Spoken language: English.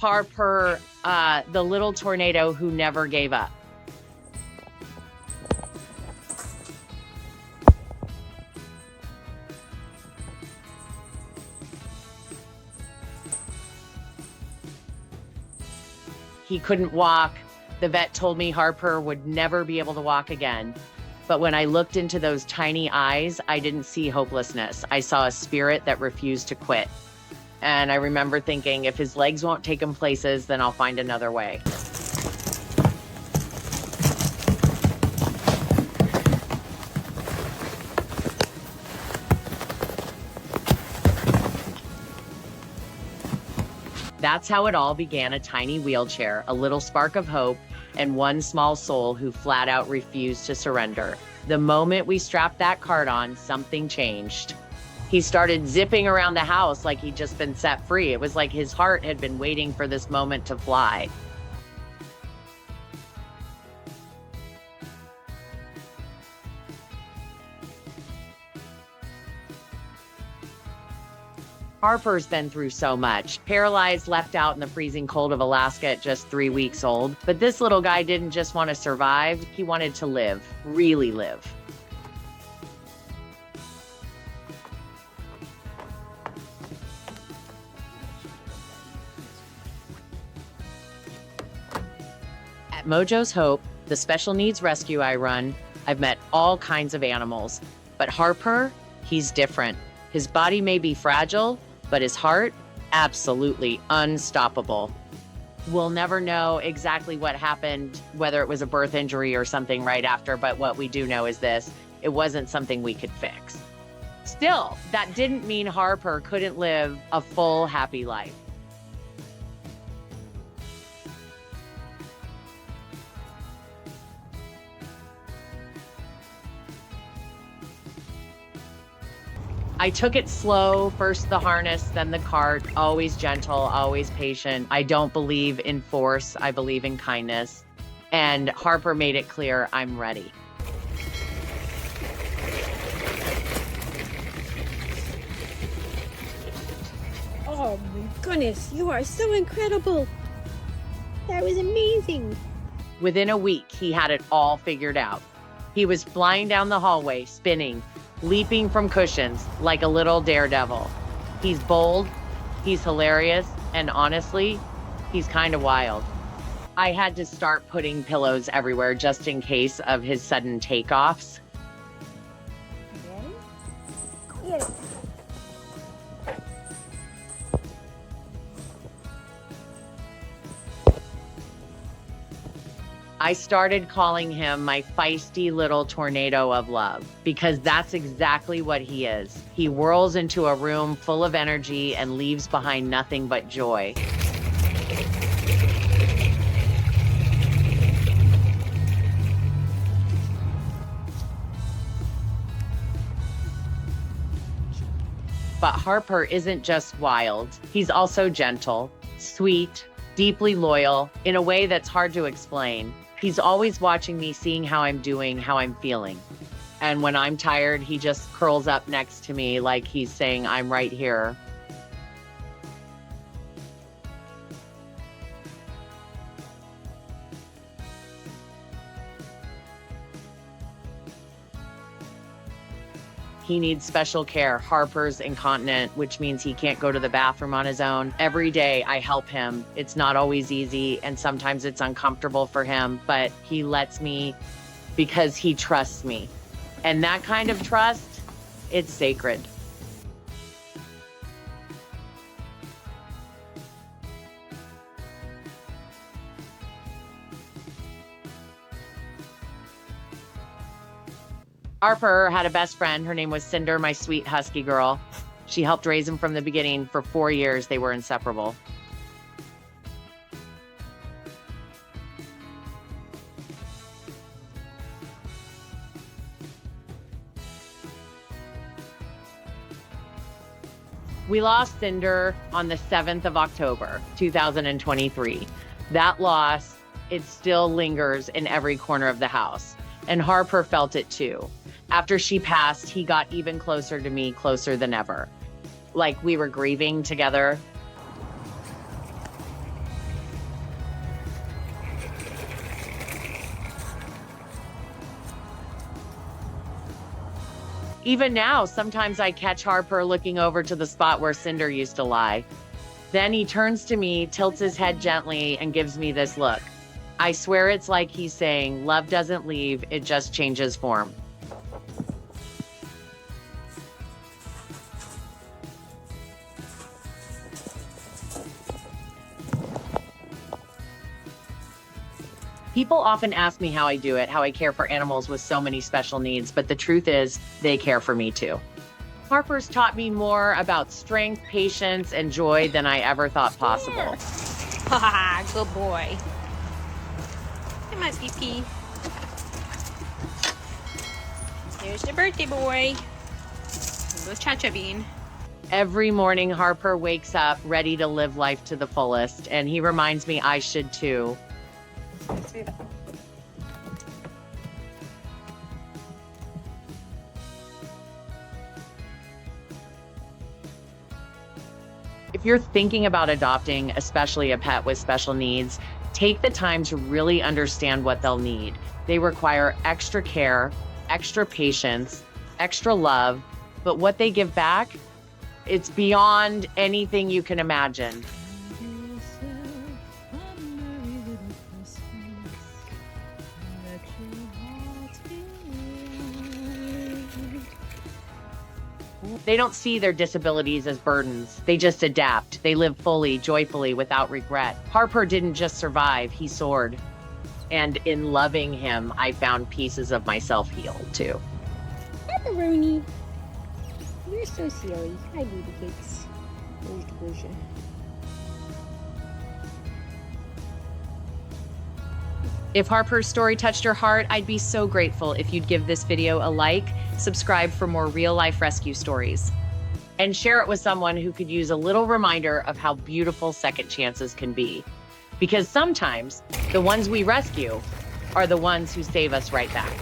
HarPURR, the little tornado who never gave up. He couldn't walk. The vet told me HarPURR would never be able to walk again. But when I looked into those tiny eyes, I didn't see hopelessness. I saw a spirit that refused to quit. And I remember thinking, if his legs won't take him places, then I'll find another way. That's how it all began, a tiny wheelchair, a little spark of hope, and one small soul who flat out refused to surrender. The moment we strapped that cart on, something changed. He started zipping around the house like he'd just been set free. It was like his heart had been waiting for this moment to fly. Harper's been through so much. Paralyzed, left out in the freezing cold of Alaska at just 3 weeks old. But this little guy didn't just want to survive, he wanted to live, really live. At Mojo's Hope, the special needs rescue I run, I've met all kinds of animals. But HarPURR, he's different. His body may be fragile, but his heart, absolutely unstoppable. We'll never know exactly what happened, whether it was a birth injury or something right after, but what we do know is this: it wasn't something we could fix. Still, that didn't mean HarPURR couldn't live a full, happy life. I took it slow, first the harness, then the cart, always gentle, always patient. I don't believe in force, I believe in kindness. And HarPURR made it clear, I'm ready. Oh my goodness, you are so incredible. That was amazing. Within a week, he had it all figured out. He was flying down the hallway, spinning, leaping from cushions like a little daredevil. He's bold, he's hilarious, and honestly, he's kind of wild. I had to start putting pillows everywhere just in case of his sudden takeoffs. Ready? Get it. I started calling him my feisty little tornado of love, because that's exactly what he is. He whirls into a room full of energy and leaves behind nothing but joy. But HarPURR isn't just wild. He's also gentle, sweet, deeply loyal, in a way that's hard to explain. He's always watching me, seeing how I'm doing, how I'm feeling. And when I'm tired, he just curls up next to me like he's saying, I'm right here. He needs special care. HarPURR's incontinent, which means he can't go to the bathroom on his own. Every day I help him. It's not always easy, and sometimes it's uncomfortable for him, but he lets me because he trusts me. And that kind of trust, it's sacred. HarPURR had a best friend. Her name was Cinder, my sweet husky girl. She helped raise him from the beginning. For 4 years, they were inseparable. We lost Cinder on the 7th of October, 2023. That loss, it still lingers in every corner of the house. And HarPURR felt it too. After she passed, he got even closer to me, closer than ever. Like we were grieving together. Even now, sometimes I catch Harper looking over to the spot where Cinder used to lie. Then he turns to me, tilts his head gently, and gives me this look. I swear it's like he's saying, love doesn't leave, it just changes form. People often ask me how I do it, how I care for animals with so many special needs, but the truth is, they care for me too. Harper's taught me more about strength, patience, and joy than I ever thought possible. Ha, good boy. Come on, PP. There's the birthday boy. Go Cha-Cha Bean. Every morning, Harper wakes up ready to live life to the fullest, and he reminds me I should too. If you're thinking about adopting, especially a pet with special needs, take the time to really understand what they'll need. They require extra care, extra patience, extra love, but what they give back, it's beyond anything you can imagine. They don't see their disabilities as burdens. They just adapt. They live fully, joyfully, without regret. Harper didn't just survive, he soared. And in loving him, I found pieces of myself healed too. Pepperoni. You're so silly. Hi, baby cakes. Where's the version? If Harper's story touched your heart, I'd be so grateful if you'd give this video a like, subscribe for more real-life rescue stories. And share it with someone who could use a little reminder of how beautiful second chances can be. Because sometimes the ones we rescue are the ones who save us right back.